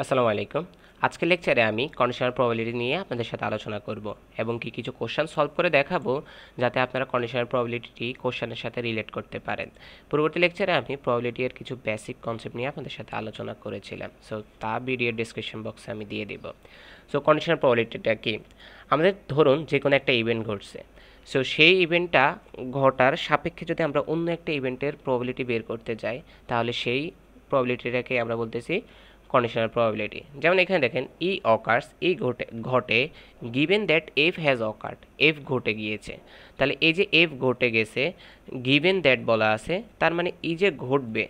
আসসালামু আলাইকুম। আজকের লেকচারে আমি কন্ডিশনাল প্রবাবিলিটি নিয়ে আপনাদের সাথে আলোচনা করব এবং কিছু কোশ্চেন সলভ করে দেখাবো যাতে আপনারা কন্ডিশনাল প্রবাবিলিটি কোশ্চেনের সাথে রিলেট করতে পারেন। পরবর্তী লেকচারে আমি প্রবাবিলিটি এর কিছু বেসিক কনসেপ্ট নিয়ে আপনাদের সাথে আলোচনা করেছিলাম। সো তা ভিডিওর ডেসক্রিপশন বক্সে আমি দিয়ে দিব। সো কন্ডিশনাল প্রবাবিলিটিটা কি? আমাদের ধরুন যে কোনো একটা ইভেন্ট ঘটছে। সো সেই ইভেন্টটা ঘটার সাপেক্ষে যদি আমরা অন্য একটা ইভেন্টের প্রবাবিলিটি বের করতে যাই, তাহলে সেই প্রবাবিলিটিটাকে আমরা বলতেছি কন্ডিশনাল প্রবাবিলিটি। যেমন এখানে দেখেন ই অকার্স, ই ঘটে given that F has occurred, F ঘটে গিয়েছে। তাহলে এই যে এফ ঘটে গেছে, গিভেন দ্যাট বলা আছে, তার মানে ই যে ঘটবে,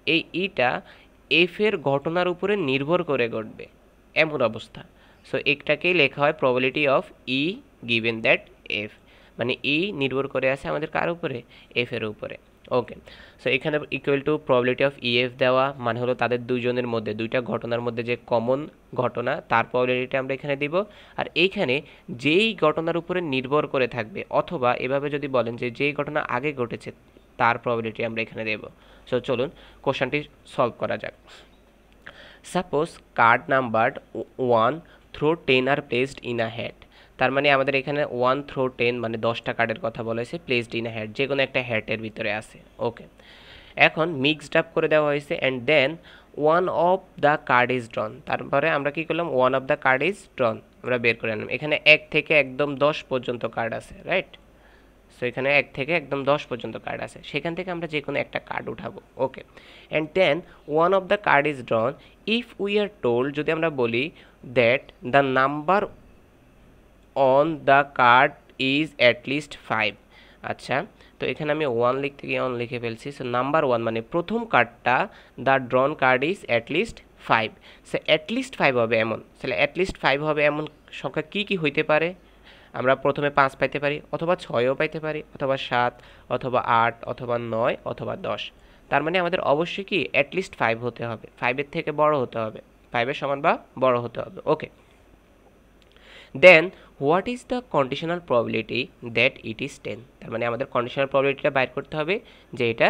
এই ইটা এফ এর ঘটনার উপরে নির্ভর করে ঘটবে, এমন অবস্থা। সো একটাকেই লেখা হয় probability of E given that F, মানে ই নির্ভর করে আছে আমাদের কার উপরে? এফ এর উপরে। ওকে, সো এখানে equal to probability of EF দেওয়া মানে হলো তাদের দুইজনের মধ্যে, দুইটা ঘটনার মধ্যে যে কমন ঘটনা তার প্রবাবিলিটি আমরা এখানে দিব। আর এইখানে যেই ঘটনার উপরে নির্ভর করে থাকবে, অথবা এভাবে যদি বলেন যে যেই ঘটনা আগে ঘটেছে তার প্রবাবিলিটি আমরা এখানে দেব। সো চলুন কোশ্চেনটি সলভ করা যাক। সাপোজ কার্ড নাম্বার 1 থ্রো 10 আর প্লেসড ইন আ হ্যাট। তার মানে আমাদের এখানে 1 থ্রো 10 মানে 10টা কার্ডের কথা বলা হয়েছে, প্লেসড ইন আ হ্যাট, যে কোনো একটা হ্যাটের ভিতরে আছে। ওকে, এখন মিক্সড আপ করে দেওয়া হয়েছে and then one of the card is drawn. তারপরে আমরা কি করলাম? One of the card is drawn আমরা বের করে আনলাম। এখানে 1 থেকে একদম 10 পর্যন্ত কার্ড আছে, রাইট? সো এখানে 1 থেকে একদম 10 পর্যন্ত কার্ড আছে, সেখান থেকে আমরা যে কোনো একটা কার্ড উঠাবো। Okay, and then one of the card is drawn if we are told, যদি আমরা বলি that the number on the card is at least 5। আচ্ছা, তো এখানে আমি 1 লিখতে গিয়ে অন লিখে ফেলছি। সো নাম্বার 1 মানে প্রথম কার্ডটা, the ড্রন card is at least 5। So at least 5 হবে এমন, তাহলে অ্যাট লিস্ট 5 হবে এমন সংখ্যা কি কি হইতে পারে? আমরা প্রথমে 5 পাইতে পারি, অথবা 6ও পাইতে পারি, অথবা 7, অথবা 8, অথবা 9, অথবা 10। তার মানে আমাদের অবশ্যই কি অ্যাট লিস্ট 5 হতে হবে, 5-এর থেকে বড় হতে হবে, 5-এর সমান বা বড় হতে হবে। Okay, then what is the conditional probability that it is 10। তার মানে আমাদের কন্ডিশনাল প্রবাবিলিটিটা বাইর করতে হবে যে এটা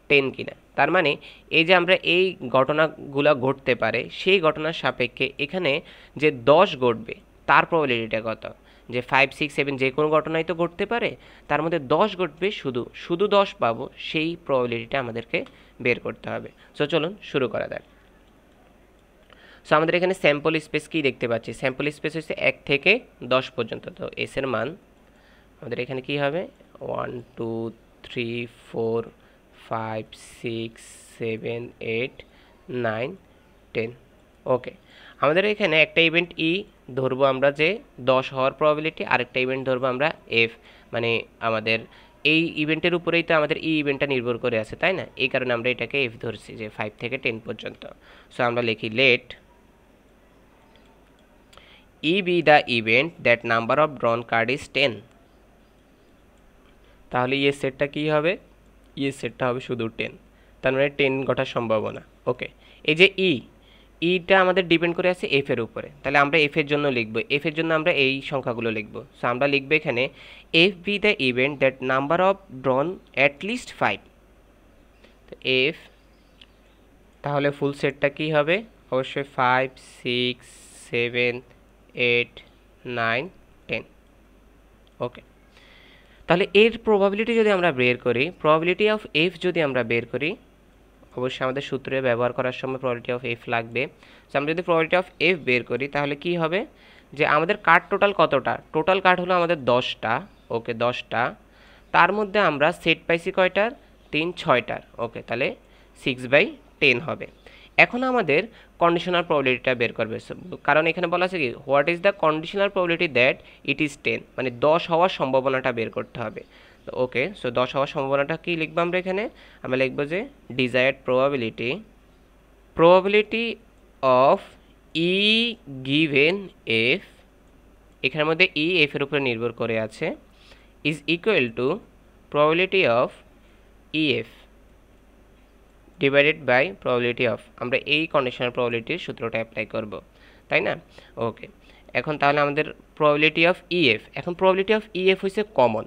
10 কিনা। তার মানে এই যে আমরা এই ঘটনাগুলো ঘটতে পারে, সেই ঘটনার সাপেক্ষে এখানে যে 10 ঘটবে তার প্রবাবিলিটিটা কত? যে 5, 6, 7 যে কোনো ঘটনাই তো ঘটতে পারে, তার মধ্যে 10 ঘটবে, শুধু 10 পাবো, সেই প্রবাবিলিটিটা আমাদেরকে বের করতে হবে। সো চলুন শুরু করা যাক। সো আমাদের এখানে স্যাম্পল স্পেস কি দেখতে পাচ্ছি? স্যাম্পল স্পেস হচ্ছে 1 থেকে 10 পর্যন্ত। তো এস এর মান আমাদের এখানে কি হবে? 1, 2, 3, 4, 5, 6, 7, 8, 9, 10। ওকে, আমাদের এখানে একটা ইভেন্ট ই ধরবো আমরা যে 10 হওয়ার প্রবাবিলিটি, আরেকটা ইভেন্ট ধরবো আমরা এফ, মানে আমাদের এই ইভেন্টের উপরেই তো আমাদের ই ইভেন্টটা নির্ভর করে আছে, তাই না? এই কারণে আমরা এটাকে এফ ধরছি যে 5 থেকে 10 পর্যন্ত। সো আমরা লিখি late E be the event that number of drawn card is 10। তাহলে ইয়ের সেটটা কী হবে? ইয়ের সেটটা হবে শুধু 10, তার মানে 10 ঘটার সম্ভাবনা। ওকে, এই যে ইটা আমাদের ডিপেন্ড করে আছে এফ এর উপরে, তাহলে আমরা এফ এর জন্য লিখব, এফ এর জন্য আমরা এই সংখ্যাগুলো লিখব। সো আমরা লিখব এখানে F be the event that number of ড্রন at least 5। তো এফ, তাহলে ফুল সেটটা কী হবে? অবশ্যই 5, 6, 7, 8, 9, 10। ওকে, তাহলে এর প্রবাবিলিটি যদি আমরা বের করি, প্রবাবিলিটি অফ এফ যদি আমরা বের করি, অবশ্যই আমাদের সূত্রে ব্যবহার করার সময় প্রবাবিলিটি অফ এফ লাগবে। তো আমরা যদি প্রবাবিলিটি অফ এফ বের করি তাহলে কি হবে? যে আমাদের কার্ড টোটাল কতটা? টোটাল কার্ড হলো আমাদের 10টা। ওকে, 10টা, তার মধ্যে আমরা সেট পাইছি কয়টার? 3, 6টার। ওকে, তাহলে 6/10 হবে। এখন আমাদের কন্ডিশনাল প্রবাবিলিটিটা বের করবে, কারণ এখানে বলা আছে কি what is the conditional probability that it is 10, মানে 10 হওয়ার সম্ভাবনাটা বের করতে হবে। তো ওকে, সো 10 হওয়ার সম্ভাবনাটা কি লিখবো আমরা এখানে? আমরা লিখবো যে desired probability of E given F, এখানের মধ্যে ই এফ এর উপরে নির্ভর করে আছে, is equal to probability of EF divided by probability of, আমরা এই কন্ডিশনাল প্রবাবিলিটির সূত্রটা অ্যাপ্লাই করব, তাই না? ওকে, এখন তাহলে আমাদের প্রবাবিলিটি অফ ইএফ, এখন প্রবাবিলিটি অফ ইএফ হচ্ছে কমন।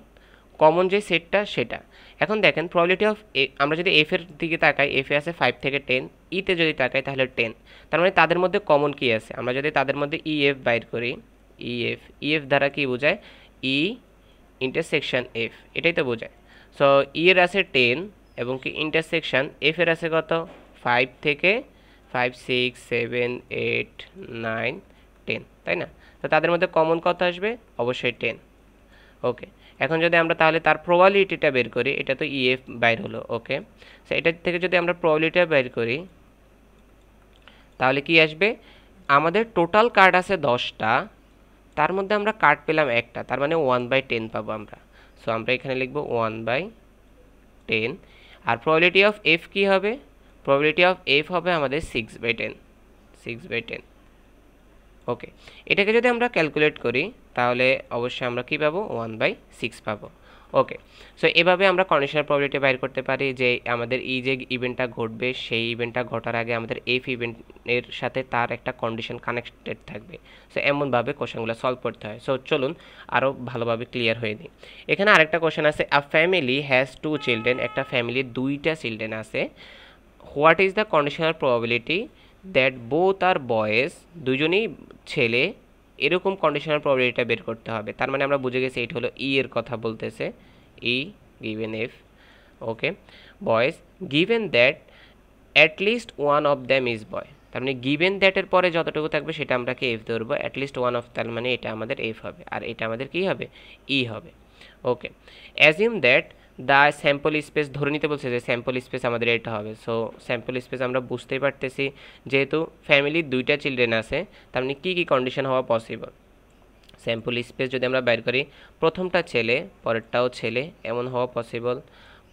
কমন যে সেটটা সেটা। এখন দেখেন প্রবাবিলিটি অফ আমরা যদি এফ এর দিকে তাকাই, এফ এ আছে 5 থেকে 10, ইতে যদি তাকাই তাহলে 10। তার মানে তাদের মধ্যে কমন কি আছে? আমরা যদি তাদের মধ্যে এফ বাইর করি, এফ দ্বারা কি বোঝায়? ই ইন্টারসেকশন এফ, এটাই তো বোঝায়। সো এর আছে 10 এবং কি ইন্টারসেকশন এফ এর আছে কত? 5 থেকে 5, 6, 7, 8, 9, 10, তাই না? তো তাদের মধ্যে কমন কত আসবে? অবশ্যই 10। ওকে, এখন যদি আমরা তাহলে তার প্রবাবিলিটিটা বের করি, এটা তো ইএফ বাইর হলো। ওকে, সো এটার থেকে যদি আমরা প্রবাবিলিটিটা বের করি তাহলে কি আসবে? আমাদের টোটাল কার্ড আছে 10টা, তার মধ্যে আমরা কার্ড পেলাম একটা, তার মানে 1/10 পাবো আমরা। সো আমরা এখানে লিখব 1/10। আর প্রবাবিলিটি অফ এফ কী হবে? প্রবাবিলিটি অফ এফ হবে আমাদের 6/10, 6/10। ওকে, এটাকে যদি আমরা ক্যালকুলেট করি তাহলে অবশ্যই আমরা কি পাবো? 1/6 পাবো। ওকে, সো এভাবে আমরা কন্ডিশনাল প্রবাবিলিটি বাইর করতে পারি যে আমাদের এই যে ইভেন্টটা ঘটবে সেই ইভেন্টটা ঘটার আগে আমাদের এফ ইভেন্টের সাথে তার একটা কন্ডিশন কানেক্টেড থাকবে। সো এমনভাবে কোশ্চেনগুলো সলভ করতে হয়। সো চলুন আরও ভালোভাবে ক্লিয়ার হয়ে নিই। এখানে আরেকটা কোশ্চেন আছে, আ ফ্যামিলি হ্যাজ 2 চিলড্রেন, একটা ফ্যামিলির 2টা চিলড্রেন আছে। What is the conditional probability that both are boys, দুজনেই ছেলে, এরকম কন্ডিশনাল প্রবাবিলিটিটা বের করতে হবে। তার মানে আমরা বুঝে গেছি এটা হলো ই এর কথা বলতেছে, E given F. Okay, boys given that at least one of them is boy. তার মানে গিভেন দ্যাটের পরে যতটুকু থাকবে সেটা আমরা কি এফ ধরবো, অ্যাট লিস্ট ওয়ান অফ, তার মানে এটা আমাদের এফ হবে আর এটা আমাদের কি হবে? ই হবে। Okay, assume that the sample space, ধরে নিতে বলছে যে স্যাম্পল স্পেস আমাদের এটা হবে। সো স্যাম্পল স্পেস আমরা বুঝতেই পারতেছি যেহেতু ফ্যামিলির 2টা চিলড্রেন আছে, তার মানে কী কী কন্ডিশন হওয়া পসিবল? স্যাম্পল স্পেস যদি আমরা বের করি, প্রথমটা ছেলে পরেরটাও ছেলে এমন হওয়া পসিবল,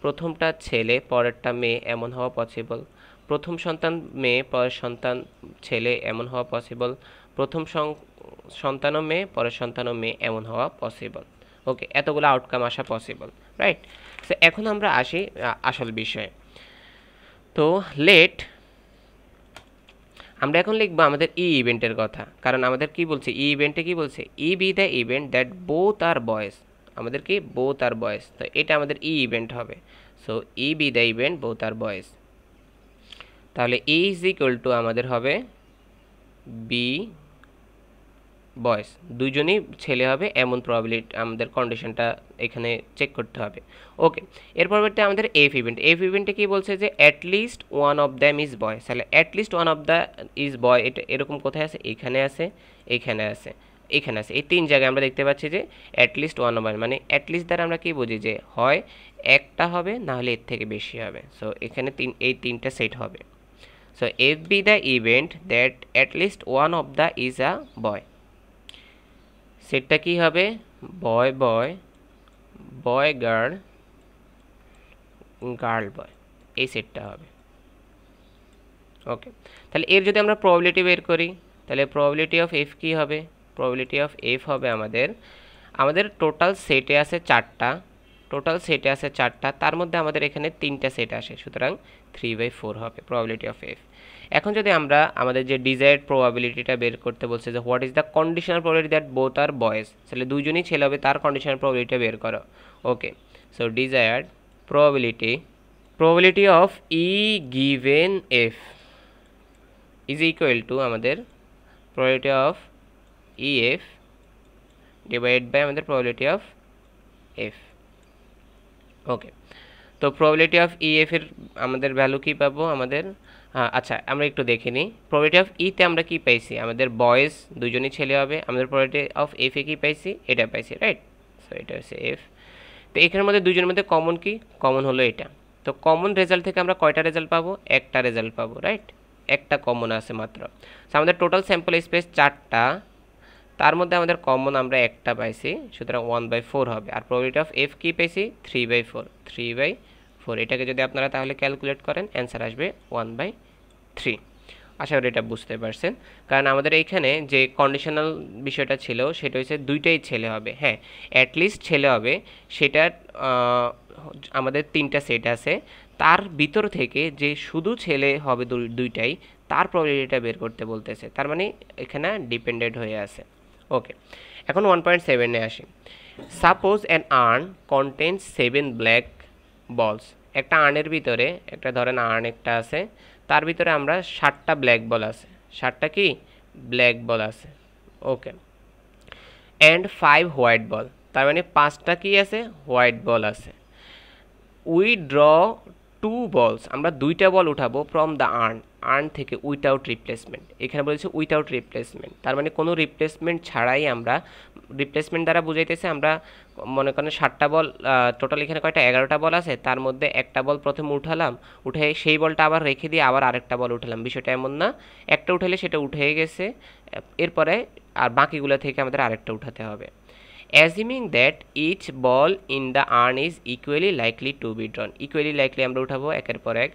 প্রথমটা ছেলে পরেরটা মেয়ে এমন হওয়া পসিবল, প্রথম সন্তান মেয়ে পরের সন্তান ছেলে এমন হওয়া পসিবল, প্রথম সন্তানও মেয়ে পরের সন্তানও মেয়ে এমন হওয়া পসিবল। ওকে, এতগুলো আউটকাম আসা পসিবল, রাইট? সো এখন আমরা আসি আসল বিষয়ে। তো লেট আমরা এখন লিখবো আমাদের ই ইভেন্টের কথা, কারণ আমাদের কি বলছে ই ইভেন্টে কি বলছে? E be the event that both are boys, আমাদের কি বোথ আর বয়েজ, তো এটা আমাদের ই ইভেন্ট হবে। So E be the event both are boys, তাহলে ই ইজ ইকুয়াল টু আমাদের হবে বি বয়েজ, দুজনই ছেলে হবে এমন প্রবাবিলিটি আমাদের কন্ডিশনটা এখানে চেক করতে হবে। ওকে, এর পরবর্তী আমাদের এফ ইভেন্ট। এফ ইভেন্টে কি বলছে যে at least one of them is boy, তাহলে at least one of the is boy, এটা এরকম কোথায় আছে? এখানে আছে, এখানে আছে, এখানে আছে, এই 3 জায়গায় আমরা দেখতে পাচ্ছি যে অ্যাট লিস্ট ওয়ান অফ, মানে অ্যাট লিস্ট দ্বারা আমরা কি বুঝি যে হয় একটা হবে না হলে এর থেকে বেশি হবে। সো এখানে এই 3টা সেট হবে। So F be the event that at least one of the is a boy, সেটটা কি হবে? বয় বয়, বয় গার্ল, গার্ল বয়, এই সেটটা হবে। ওকে, তাহলে এর যদি আমরা প্রবাবিলিটি বের করি তাহলে প্রবাবিলিটি অফ এফ কী হবে? প্রবাবিলিটি অফ এফ হবে আমাদের টোটাল সেটে আছে 4টা, টোটাল সেটে আছে 4টা, তার মধ্যে আমাদের এখানে 3টা সেট আসে, সুতরাং 3/4 হবে প্রবাবিলিটি অফ এফ। এখন যদি আমরা আমাদের যে ডিজায়ার্ড প্রবাবিলিটিটা বের করতে বলছে যে what is the conditional probability that both are boys, তাহলে দুজনই ছেলে হবে তার কন্ডিশনাল প্রবাবিলিটিটা বের করো। Okay, so desired probability of E given F is equal to আমাদের probability of E F divide by আমাদের প্রবাবিলিটি অফ এফ। ওকে, তো প্রবাবিলিটি অফ ই এফ এর আমাদের ভ্যালু কী পাবো? আমাদের আচ্ছা আমরা একটু দেখে নিই। প্রবাবিলিটি অফ ইতে আমরা কি পাইছি? আমাদের বয়েজ দুজনই ছেলে হবে। আমাদের প্রবাবিলিটি অফ এফ এ কী পাইছি? এটা পাইছি, রাইট? সো এটা হচ্ছে এফ। তো এখানের মধ্যে দুজনের মধ্যে কমন কি? কমন হলো এটা। তো কমন রেজাল্ট থেকে আমরা কয়টা রেজাল্ট পাবো? একটা রেজাল্ট পাবো, রাইট? একটা কমন আছে মাত্র। সো আমাদের টোটাল স্যাম্পল স্পেস 4টা, তার মধ্যে আমাদের কমন আমরা একটা পাইছি, সুতরাং 1/4 হবে। আর প্রবাবিলিটি অফ এফ কি পাইছি? 3/4, 3/4। এটাকে যদি আপনারা তাহলে ক্যালকুলেট করেন অ্যান্সার আসবে 1/3। আশা করি এটা বুঝতে পারছেন, কারণ আমাদের এইখানে যে কন্ডিশনাল বিষয়টা ছিল সেটা হচ্ছে 2টাই ছেলে হবে। হ্যাঁ, অ্যাটলিস্ট ছেলে হবে, সেটা আমাদের 3টা সেট আছে, তার ভিতর থেকে যে শুধু ছেলে হবে 2টাই, তার প্রবাবিলিটিটা বের করতে বলতেছে, তার মানে এখানে ডিপেন্ডেন্ট হয়ে আছে। ওকে, এখন 1.7-এ আসি। Suppose an urn contains 7 black balls. একটা আর্নের ভিতরে একটা ধরেন আর্ন একটা আছে, তার ভিতরে আমরা 7টা ব্ল্যাক বল আছে, 7টা কি ব্ল্যাক বল আছে। ওকে, অ্যান্ড 5 হোয়াইট বল, তার মানে 5টা কি আছে হোয়াইট বল আছে। উই ড্র 2 বলস, আমরা 2টা বল উঠাবো ফ্রম দ্য আর্ন থেকে উইথাউট রিপ্লেসমেন্ট। এখানে বলেছে উইথাউট রিপ্লেসমেন্ট, তার মানে কোনো রিপ্লেসমেন্ট ছাড়াই আমরা, রিপ্লেসমেন্ট দ্বারা বুঝাইতেছে আমরা মনে করেন 7টা বল, টোটাল এখানে কয়টা 11টা বল আছে, তার মধ্যে একটা বল প্রথমে উঠালাম, উঠে সেই বলটা আবার রেখে দিয়ে আবার আরেকটা বল উঠালাম। বিষয়টা এমন না, একটা উঠালে সেটা উঠে গেছে, এরপরে আর বাকিগুলো থেকে আমাদের আরেকটা উঠাতে হবে। Assuming that each ball in the urn is equally likely to be drawn, equally likely আমরা উঠাবো একের পর এক।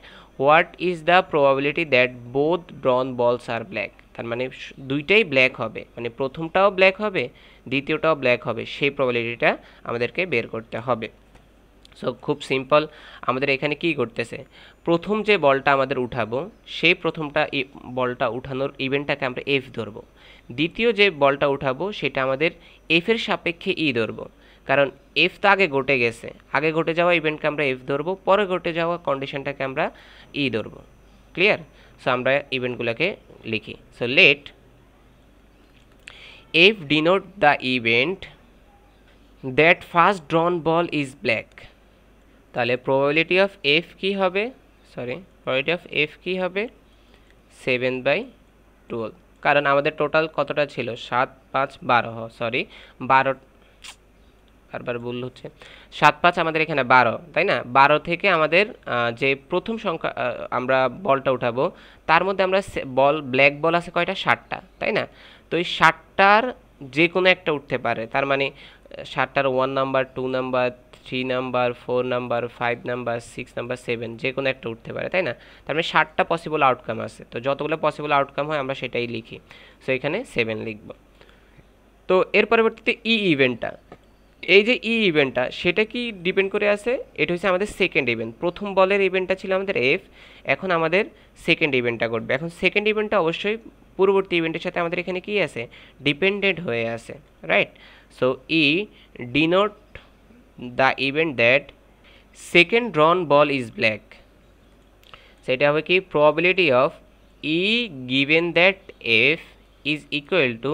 What is the probability that both drawn balls are black? তার মানে দুইটাই ব্ল্যাক হবে, মানে প্রথমটাও ব্ল্যাক হবে দ্বিতীয়টাও ব্ল্যাক হবে, সেই প্রবাবিলিটিটা আমাদেরকে বের করতে হবে। সো খুব সিম্পল, আমাদের এখানে কি করতেছে, প্রথম যে বলটা আমাদের উঠাবো সেই প্রথমটা বলটা উঠানোর ইভেন্টটাকে আমরা এফ ধরবো, দ্বিতীয় যে বলটা উঠাবো সেটা আমাদের এফের সাপেক্ষে ই ধরবো, কারণ এফ তো আগে ঘটে গেছে, আগে ঘটে যাওয়া ইভেন্টকে আমরা এফ ধরবো, পরে ঘটে যাওয়া কন্ডিশনটাকে আমরা ই ধরবো। ক্লিয়ার? সো আমরা ইভেন্টগুলোকে লিখি। So let F denote the event that first drawn ball is black. তাহলে প্রবাবিলিটি অফ এফ কি হবে, প্রবাবিলিটি অফ এফ কি হবে 7/12, কারণ আমাদের টোটাল কতটা ছিল 7 5 12, 12, বারবার ভুল হচ্ছে, 7 5 আমাদের এখানে 12, তাই না? 12 থেকে আমাদের যে প্রথম সংখ্যা আমরা বলটা উঠাবো তার মধ্যে আমরা ব্ল্যাক বল আছে কয়টা 7টা, তাই না? তো এই 7টার যে কোনো একটা উঠতে পারে, তার মানে 7টার 1 number 2 number 3 number 4 number 5 number 6 number 7 যে কোনো একটা উঠতে পারে, তাই না? তার মানে 7টা পসিবল আউটকাম আছে, তো যতগুলো পসিবল আউটকাম হয় আমরা সেটাই লিখি। সো এখানে 7 লিখব। তো এর পরবর্তীতে ইভেন্টটা, এই যে ইভেন্টটা সেটা কি ডিপেন্ড করে আছে, এটা হচ্ছে আমাদের সেকেন্ড ইভেন্ট। প্রথম বলের ইভেন্টটা ছিল আমাদের এফ, এখন আমাদের সেকেন্ড ইভেন্টটা ঘটবে। এখন সেকেন্ড ইভেন্টটা অবশ্যই পূর্ববর্তী ইভেন্টের সাথে আমাদের এখানে কি আছে, ডিপেন্ডেন্ট হয়ে আছে, right? So E denote the event that second drawn ball is black, সেটা হবে কি probability of E given that F is equal to,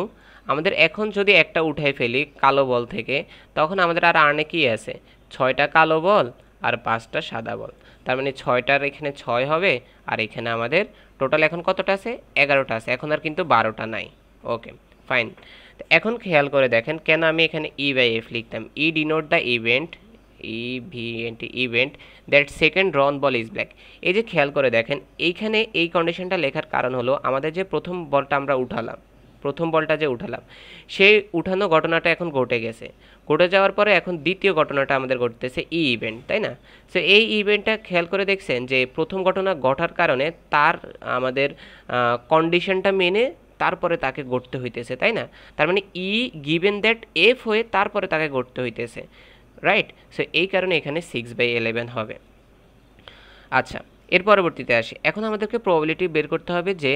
আমাদের এখন যদি একটা উঠাই ফেলি কালো বল থেকে, তখন আমাদের আর আর্নে কি আছে 6টা কালো বল আর 5টা সাদা বল, তার মানে 6টার এখানে 6 হবে, আর এখানে আমাদের টোটাল এখন কতটা আছে 11টা আছে, এখন আর কিন্তু 12টা নাই। ওকে ফাইন, এখন খেয়াল করে দেখেন কেন আমি এখানে ই বাই এফ লিখতাম। E denote the event, event that second drawn ball is black. এই যে খেয়াল করে দেখেন এইখানে এই কন্ডিশনটা লেখার কারণ হলো আমাদের যে প্রথম বলটা আমরা উঠালাম, প্রথম বলটা যে উঠালাম সেই উঠানো ঘটনাটা এখন ঘটে গেছে, ঘটে যাওয়ার পরে এখন দ্বিতীয় ঘটনাটা আমাদের ঘটতেছে ইভেন্ট, তাই না? সো এই ইভেন্টটা খেয়াল করে দেখছেন যে প্রথম ঘটনা ঘটার কারণে তার আমাদের কন্ডিশনটা মেনে তারপরে তাকে ঘটতে হইতেছে, তাই না? তার মানে ই গিভেন দ্যাট এফ হয়ে তারপরে তাকে ঘটতে হইতেছে, রাইট? সো এই কারণে এখানে 6/11 হবে। আচ্ছা, এর পরবর্তীতে আসি, এখন আমাদেরকে প্রবাবিলিটি বের করতে হবে যে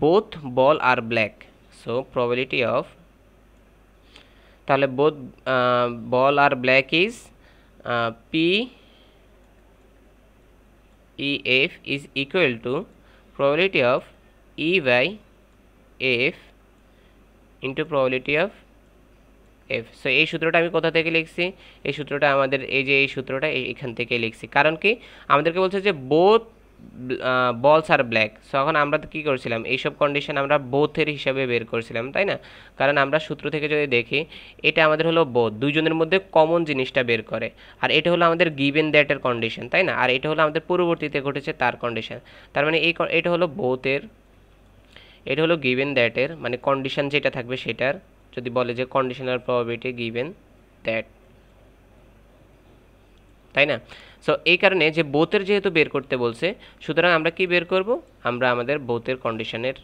both ball are black. So probability of, তাহলে both ball are black is P E F is equal to probability of E by F into probability of F. So এই সূত্রটা আমি কোথা থেকে লিখছি, এই সূত্রটা আমাদের এই যে এই সূত্রটা এখান থেকে লিখছি, কারণ কি আমাদেরকে বলছে যে বোথ বলস আর ব্ল্যাক। সো এখন আমরা কী করছিলাম, এইসব কন্ডিশন আমরা বোথের হিসাবে বের করছিলাম, তাই না? কারণ আমরা সূত্র থেকে যদি দেখি এটা আমাদের হলো বোথ, দুইজনের মধ্যে কমন জিনিসটা বের করে, আর এটা হলো আমাদের গিভেন দ্যাটের কন্ডিশন, তাই না? আর এটা হলো আমাদের পূর্ববর্তীতে ঘটেছে তার কন্ডিশন, তার মানে এটা হলো বোথের, এটা হলো গিভেন দ্যাটের, মানে কন্ডিশন যেটা থাকবে সেটার, যদি বলে যে কন্ডিশনাল প্রবাবিলিটি গিভেন দ্যাট, তাই না? সো এই কারণে যে বোথের যেহেতু বের করতে বলছে, সুতরাং আমরা কি বের করব, আমরা আমাদের বোথের কন্ডিশনের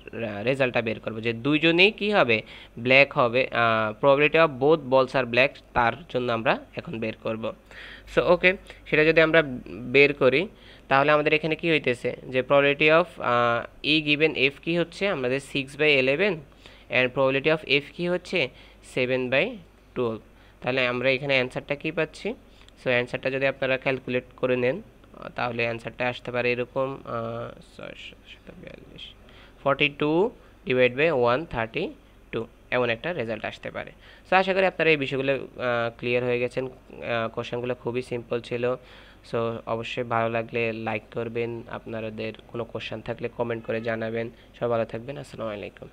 রেজাল্টটা বের করব যে দুইজনেই কি হবে ব্ল্যাক হবে, প্রবাবিলিটি অফ বোথ বলস আর ব্ল্যাক, তার জন্য আমরা এখন বের করব। সো ওকে, সেটা যদি আমরা বের করি তাহলে আমাদের এখানে কি হইতেছে যে probability of E given F কি হচ্ছে আমাদের 6/11 অ্যান্ড প্রবাবিলিটি অফ এফ কি হচ্ছে 7/12। তাহলে আমরা এখানে অ্যান্সারটা কি পাচ্ছি? সো অ্যান্সারটা যদি আপনারা ক্যালকুলেট করে নেন তাহলে অ্যান্সারটা আসতে পারে এরকম 42 ডিভাইড বাই 132, এমন একটা রেজাল্ট আসতে পারে। সো আশা করি আপনারা এই বিষয়গুলো ক্লিয়ার হয়ে গেছেন। কোশ্চেনগুলো খুবই সিম্পল ছিল। সো অবশ্যই ভালো লাগলে লাইক করবেন, আপনাদের কোনো কোশ্চেন থাকলে কমেন্ট করে জানাবেন। সবাই ভালো থাকবেন। আসসালামু আলাইকুম।